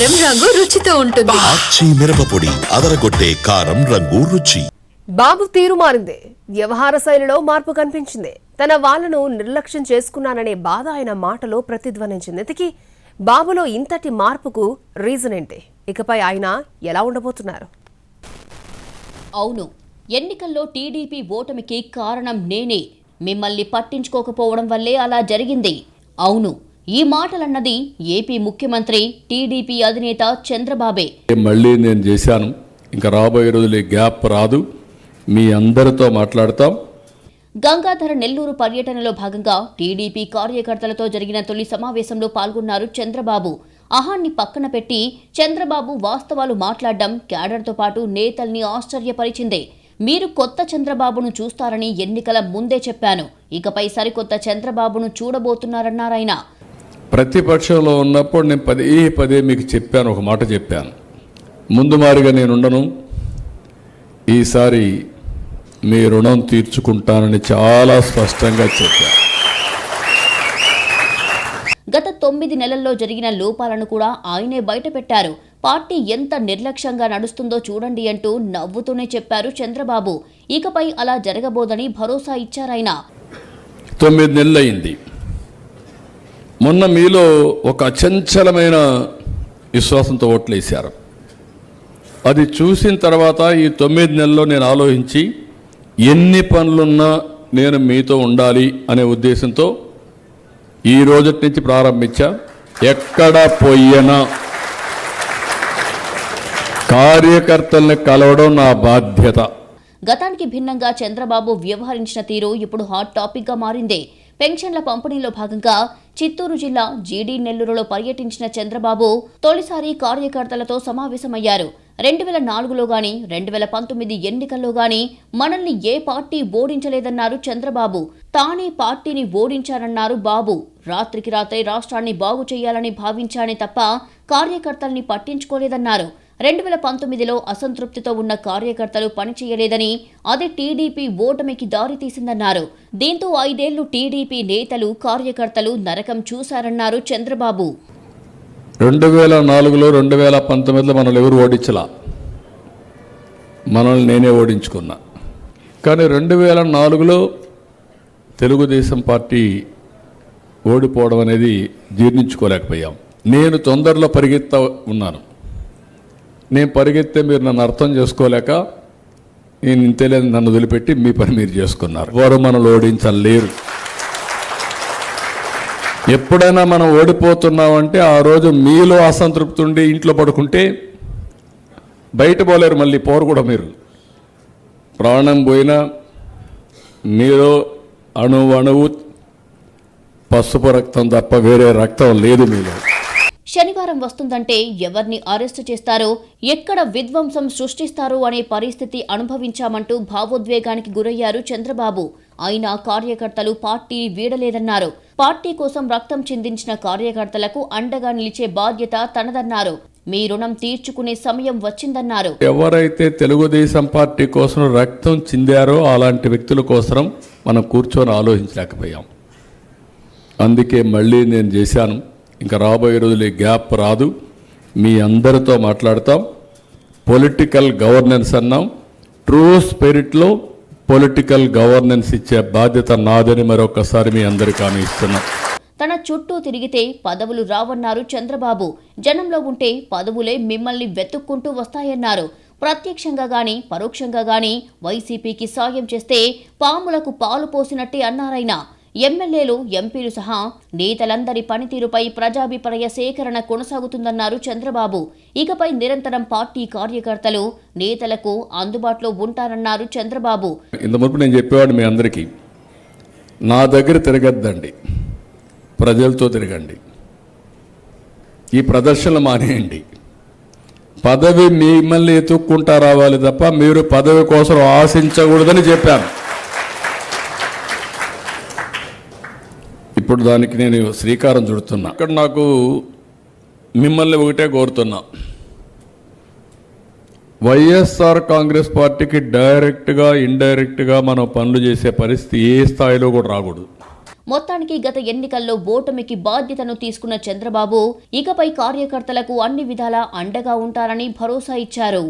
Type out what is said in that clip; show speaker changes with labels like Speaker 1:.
Speaker 1: కారం రంగు రుచితో ఉంటుంది.
Speaker 2: ఆచి మిరపపొడి అదరగొట్టే కారం రంగు రుచి.
Speaker 3: బాబు తీరు మారింది. వ్యవహార శైలిలో మార్పు కనిపించింది. తన వాళ్లను నిర్లక్ష్యం చేసుకున్నాననే బాధ ఆయన మాటలో ప్రతిధ్వనించింది. ఇంతకీ బాబులో ఇంతటి మార్పుకు రీజన్ ఏంటి? ఇకపై ఆయన ఎలా ఉండబోతున్నారు?
Speaker 4: అవును, ఎన్నికల్లో టీడీపీ ఓటమికి కారణం నేనే, మిమ్మల్ని పట్టించుకోకపోవడం వల్లే అలా జరిగింది. అవును, ఈ మాటలన్నది ఏపీ ముఖ్యమంత్రి టీడీపీ అధినేత చంద్రబాబే.
Speaker 5: మళ్ళీ నేను చేశాను, ఇంకా రాబోయే రోజులు గ్యాప్ రాదు, మీ అందరితో మాట్లాడతాం.
Speaker 4: గంగాధర నెల్లూరు పర్యటనలో భాగంగా టీడీపీ కార్యకర్తలతో జరిగిన తొలి సమావేశంలో పాల్గొన్నారు చంద్రబాబు. అహాన్ని పక్కన పెట్టి చంద్రబాబు వాస్తవాలు మాట్లాడడం క్యాడర్తో పాటు నేతల్ని ఆశ్చర్యపరిచింది. మీరు కొత్త చంద్రబాబును చూస్తారని ఎన్నికల ముందే చెప్పాను, ఇకపై సరికొత్త చంద్రబాబును చూడబోతున్నారన్నారాయన.
Speaker 5: ప్రతిపక్షంలో ఉన్నప్పుడు నేను పదే మీకు చెప్పాను, ఒక మాట చెప్పాను, ముందు మారిగా నేనుండను, ఈసారి మీ రుణం తీర్చుకుంటానని చాలా స్పష్టంగా చెప్పాను.
Speaker 4: గత 9 నెలల్లో జరిగిన లోపాలను కూడా ఆయనే బయటపెట్టారు. పార్టీ ఎంత నిర్లక్ష్యంగా నడుస్తుందో చూడండి అంటూ నవ్వుతూనే చెప్పారు చంద్రబాబు. ఇకపై అలా జరగబోదని భరోసా ఇచ్చారాయన.
Speaker 5: 9 నెలలైంది. మొన్న మీలో ఒక అచంచలమైన విశ్వాసంతో ఓట్లేశారు. అది చూసిన తర్వాత ఈ 9 నెలల్లో నేను ఆలోచించి ఎన్ని పనులున్నా నేను మీతో ఉండాలి అనే ఉద్దేశంతో ఈ రోజు నుంచి ప్రారంభించా. ఎక్కడ పోయినా కార్యకర్తల్ని కలవడం నా బాధ్యత.
Speaker 4: గతానికి భిన్నంగా చంద్రబాబు వ్యవహరించిన తీరు ఇప్పుడు హాట్ టాపిక్ గా మారింది. పెన్షన్ల పంపిణీలో భాగంగా చిత్తూరు జిల్లా జీడీ నెల్లూరులో పర్యటించిన చంద్రబాబు తొలిసారి కార్యకర్తలతో సమావేశమయ్యారు. 2004లో గాని 2019 ఎన్నికల్లో గాని మనల్ని ఏ పార్టీ ఓడించలేదన్నారు చంద్రబాబు. తానే పార్టీని ఓడించారన్నారు బాబు. రాత్రికి రాత్రే రాష్ట్రాన్ని బాగు చేయాలని భావించానే తప్ప కార్యకర్తల్ని పట్టించుకోలేదన్నారు. 2019లో అసంతృప్తితో ఉన్న కార్యకర్తలు పనిచేయలేదని, అది టీడీపీ ఓటమికి దారితీసిందన్నారు. దీంతో 5 ఏళ్లు టీడీపీ నేతలు కార్యకర్తలు నరకం చూశారన్నారు చంద్రబాబు.
Speaker 5: 2004లో 2019లో మనల్ని ఎవరు ఓడించలా, మనల్ని నేనే ఓడించుకున్నా. కానీ 2004లో తెలుగుదేశం పార్టీ ఓడిపోవడం అనేది జీర్ణించుకోలేకపోయాం. నేను తొందరలో పరిగెత్తా ఉన్నాను. నేను పరిగెత్తే మీరు నన్ను అర్థం చేసుకోలేక నేను ఇంతేలేదు నన్ను వదిలిపెట్టి మీ పని మీరు చేసుకున్నారు. వారు మనల్ని ఓడించలేరు. ఎప్పుడైనా మనం ఓడిపోతున్నామంటే ఆ రోజు మీలో అసంతృప్తి ఉండి ఇంట్లో పడుకుంటే బయట పోలేరు, మళ్ళీ పోరు కూడా. మీరు ప్రాణం పోయినా మీరు అణువు పసుపు రక్తం తప్ప వేరే రక్తం లేదు మీలో.
Speaker 4: శనివారం వస్తుందంటే ఎవరిని అరెస్టు చేస్తారో, ఎక్కడ విధ్వంసం సృష్టిస్తారో అనే పరిస్థితి అనుభవించామంటూ భావోద్వేగానికి గురయ్యారు చంద్రబాబు. అయినా కార్యకర్తలు పార్టీని వీడలేదన్నారు. పార్టీ కోసం రక్తం చిందించిన కార్యకర్తలకు అండగా నిలిచే బాధ్యత తనదన్నారు. మీ రుణం తీర్చుకునే సమయం వచ్చిందన్నారు.
Speaker 5: ఎవరైతే తెలుగుదేశం పార్టీ కోసం రక్తం చిందారో అలాంటి వ్యక్తుల కోసం మనం కూర్చొని ఆలోచించలేకపోయాం. అందుకే మళ్ళీ నేను చేశాను, ఇంకా రాబోయే రోజులు గ్యాప్ రాదు, మీ అందరితో మాట్లాడతాం. పొలిటికల్ గవర్నెన్స్ అన్నాం, ట్రూ స్పిరిట్లో పొలిటికల్ గవర్నెన్స్ ఇచ్చే బాధ్యత నాదని మరొకసారి మీ అందరికీ హామీ ఇస్తున్నాం.
Speaker 4: తన చుట్టూ తిరిగితే పదవులు రావన్నారు చంద్రబాబు. జనంలో ఉంటే పదవులే మిమ్మల్ని వెతుక్కుంటూ వస్తాయన్నారు. ప్రత్యక్షంగా గాని పరోక్షంగా గాని వైసీపీకి సాయం చేస్తే పాములకు పాలు పోసినట్టే అన్నారాయన. ఎమ్మెల్యేలు, ఎంపీలు సహా నేతలందరి పనితీరుపై ప్రజాభిప్రాయ సేకరణ కొనసాగుతుందన్నారు చంద్రబాబు. ఇకపై నిరంతరం పార్టీ కార్యకర్తలు, నేతలకు అందుబాటులో ఉంటారన్నారు చంద్రబాబు.
Speaker 5: ఇంతవరకు నేను చెప్పేవాడు మీ అందరికీ, నా దగ్గర తిరగద్దండి, ప్రజలతో తిరగండి, ఈ ప్రదర్శనలు మానేయండి. పదవి మిమ్మల్ని ఎత్తుక్కుంటా రావాలి తప్ప మీరు పదవి కోసం ఆశించకూడదని చెప్పాను. ఇప్పుడు దానికి నేను శ్రీకారం చుడుతున్నా. ఇక్కడ నాకు మిమ్మల్ని ఒకటే కోరుతున్నా, వైఎస్ఆర్ కాంగ్రెస్ పార్టీకి డైరెక్ట్గా ఇండైరెక్ట్గా మనం పనులు చేసే పరిస్థితి ఏ స్థాయిలో కూడా రాకూడదు.
Speaker 4: మొత్తానికి గత ఎన్నికల్లో ఓటమికి బాధ్యతను తీసుకున్న చంద్రబాబు ఇకపై కార్యకర్తలకు అన్ని విధాలా అండగా ఉంటారని భరోసా ఇచ్చారు.